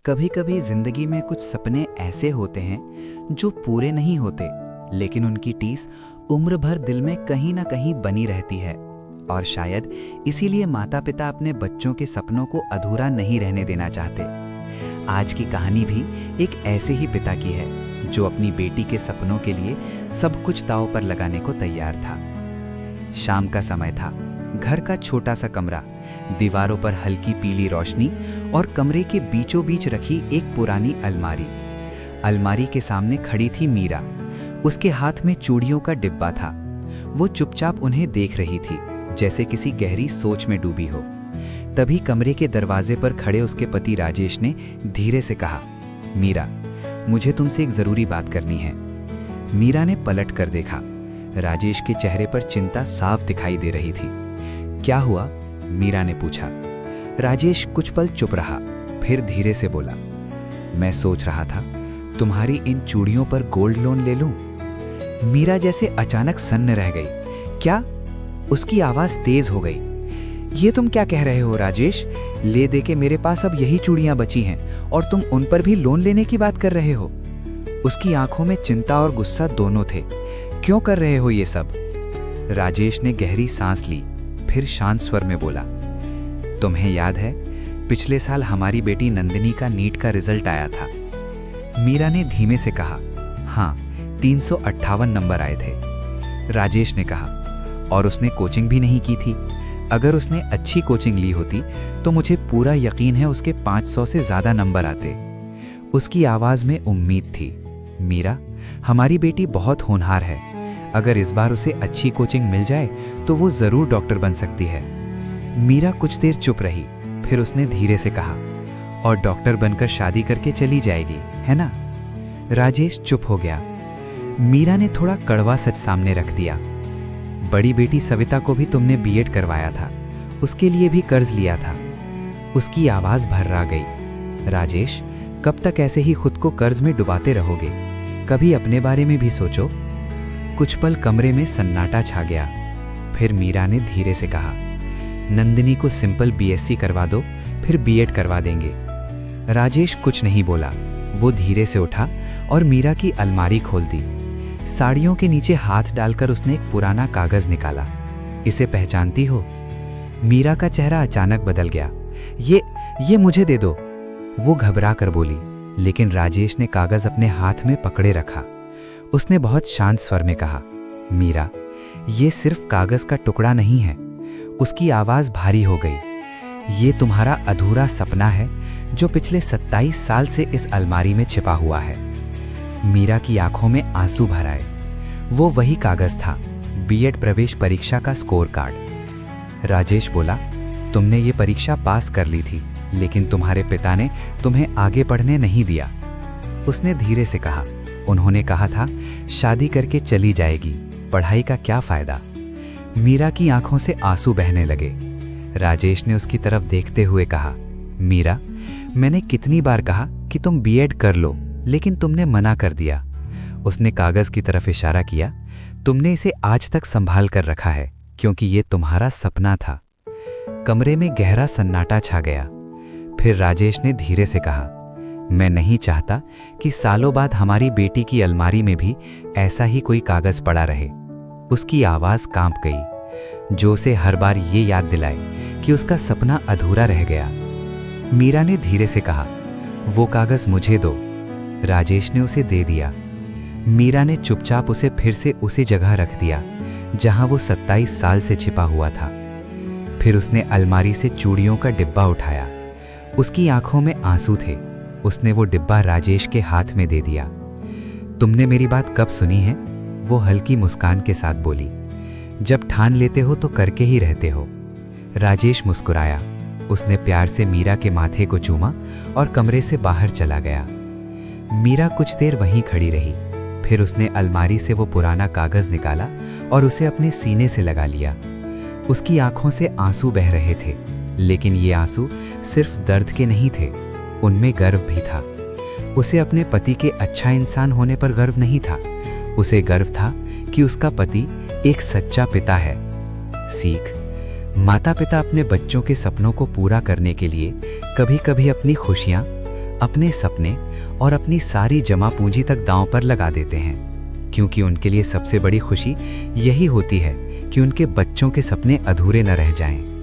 कभी कभी जिंदगी में कुछ सपने ऐसे होते हैं जो पूरे नहीं होते, लेकिन उनकी टीस उम्र भर दिल में कहीं ना कहीं बनी रहती है। और शायद इसीलिए माता पिता अपने बच्चों के सपनों को अधूरा नहीं रहने देना चाहते। आज की कहानी भी एक ऐसे ही पिता की है जो अपनी बेटी के सपनों के लिए सब कुछ दांव पर लगाने को तैयार था। शाम का समय था। घर का छोटा सा कमरा, दीवारों पर हल्की पीली रोशनी और कमरे के बीचों बीच रखी एक पुरानी अलमारी। अलमारी के सामने खड़ी थी मीरा। उसके हाथ में चूड़ियों का डिब्बा था। वो चुपचाप उन्हें देख रही थी, जैसे किसी गहरी सोच में डूबी हो। तभी कमरे के दरवाजे पर खड़े उसके पति राजेश ने धीरे से कहा, मीरा, मुझे तुमसे एक जरूरी बात करनी है। मीरा ने पलट कर देखा। राजेश के चेहरे पर चिंता साफ दिखाई दे रही थी। क्या हुआ? मीरा ने पूछा। राजेश कुछ पल चुप रहा, फिर धीरे से बोला, मैं सोच रहा था तुम्हारी इन चूड़ियों पर गोल्ड लोन ले लूं। मीरा जैसे अचानक सन्न रह गई। क्या? उसकी आवाज तेज हो गई। ये तुम क्या कह रहे हो राजेश? ले दे के मेरे पास अब यही चूड़ियां बची हैं और तुम उन पर भी लोन लेने की बात कर रहे हो। उसकी आंखों में चिंता और गुस्सा दोनों थे। क्यों कर रहे हो ये सब? राजेश ने गहरी सांस ली, फिर शांत स्वर में बोला, तुम्हें याद है पिछले साल हमारी बेटी नंदिनी का नीट का रिजल्ट आया था? मीरा ने धीमे से कहा, हाँ, 358 नंबर आए थे। राजेश ने कहा, और उसने कोचिंग भी नहीं की थी। अगर उसने अच्छी कोचिंग ली होती तो मुझे पूरा यकीन है उसके 500 से ज्यादा नंबर आते। उसकी आवाज में उम्मीद थी। मीरा, हमारी बेटी बहुत होनहार है। अगर इस बार उसे अच्छी कोचिंग मिल जाए तो वो जरूर डॉक्टर बन सकती है। मीरा कुछ देर चुप रही, फिर उसने धीरे से कहा, और डॉक्टर बनकर शादी करके चली जाएगी, है ना? राजेश चुप हो गया। मीरा ने थोड़ा कड़वा सच सामने रख दिया। बड़ी बेटी सविता को भी तुमने बीएड करवाया था, उसके लिए भी कर्ज लिया था। उसकी आवाज भर्रा गई। राजेश, कब तक ऐसे ही खुद को कर्ज में डुबाते रहोगे? कभी अपने बारे में भी सोचो। कुछ पल कमरे में सन्नाटा छा गया। फिर मीरा ने धीरे से कहा, नंदिनी को सिंपल बीएससी करवा दो, फिर बीएड करवा देंगे। राजेश कुछ नहीं बोला। वो धीरे से उठा और मीरा की अलमारी खोल दी। साड़ियों के नीचे हाथ डालकर उसने एक पुराना कागज निकाला। इसे पहचानती हो? मीरा का चेहरा अचानक बदल गया। ये मुझे दे दो, वो घबरा कर बोली। लेकिन राजेश ने कागज अपने हाथ में पकड़े रखा। उसने बहुत शांत स्वर में कहा, मीरा, ये सिर्फ कागज का टुकड़ा नहीं है। उसकी आवाज भारी हो गई। ये तुम्हारा अधूरा सपना है जो पिछले 27 साल से इस अलमारी में छिपा हुआ है। मीरा की आंखों में आंसू भर आए। वो वही कागज था, बीएड प्रवेश परीक्षा का स्कोर कार्ड। राजेश बोला, तुमने ये परीक्षा पास कर ली थी, लेकिन तुम्हारे पिता ने तुम्हें आगे पढ़ने नहीं दिया। उसने धीरे से कहा, उन्होंने कहा था शादी करके चली जाएगी, पढ़ाई का क्या फायदा? मीरा की आंखों से आंसू बहने लगे। राजेश ने उसकी तरफ देखते हुए कहा, मीरा, मैंने कितनी बार कहा कि तुम बीएड कर लो, लेकिन तुमने मना कर दिया। उसने कागज की तरफ इशारा किया। तुमने इसे आज तक संभाल कर रखा है क्योंकि ये तुम्हारा सपना था। कमरे में गहरा सन्नाटा छा गया। फिर राजेश ने धीरे से कहा, मैं नहीं चाहता कि सालों बाद हमारी बेटी की अलमारी में भी ऐसा ही कोई कागज पड़ा रहे। उसकी आवाज कांप गई, जो उसे हर बार ये याद दिलाए कि उसका सपना अधूरा रह गया। मीरा ने धीरे से कहा, वो कागज मुझे दो। राजेश ने उसे दे दिया। मीरा ने चुपचाप उसे फिर से उसी जगह रख दिया जहां वो 27 साल से छिपा हुआ था। फिर उसने अलमारी से चूड़ियों का डिब्बा उठाया। उसकी आंखों में आंसू थे। उसने वो डिब्बा राजेश के हाथ में दे दिया। तुमने मेरी बात कब सुनी है? वो हल्की मुस्कान के साथ बोली, जब ठान लेते हो तो करके ही रहते हो। राजेश मुस्कुराया। उसने प्यार से मीरा के माथे को चूमा और कमरे से बाहर चला गया। मीरा कुछ देर वहीं खड़ी रही। फिर उसने अलमारी से वो पुराना कागज निकाला और उसे अपने सीने से लगा लिया। उसकी आंखों से आंसू बह रहे थे, लेकिन ये आंसू सिर्फ दर्द के नहीं थे, उनमें गर्व भी था। उसे अपने पति के अच्छा इंसान होने पर गर्व नहीं था। उसे गर्व था कि उसका पति एक सच्चा पिता है। सीख, माता पिता अपने बच्चों के सपनों को पूरा करने के लिए कभी-कभी अपनी खुशियां, अपने सपने और अपनी सारी जमा पूंजी तक दांव पर लगा देते हैं, क्योंकि उनके लिए सबसे बड़ी खुशी यही होती है कि उनके बच्चों के सपने अधूरे न रह जाएं।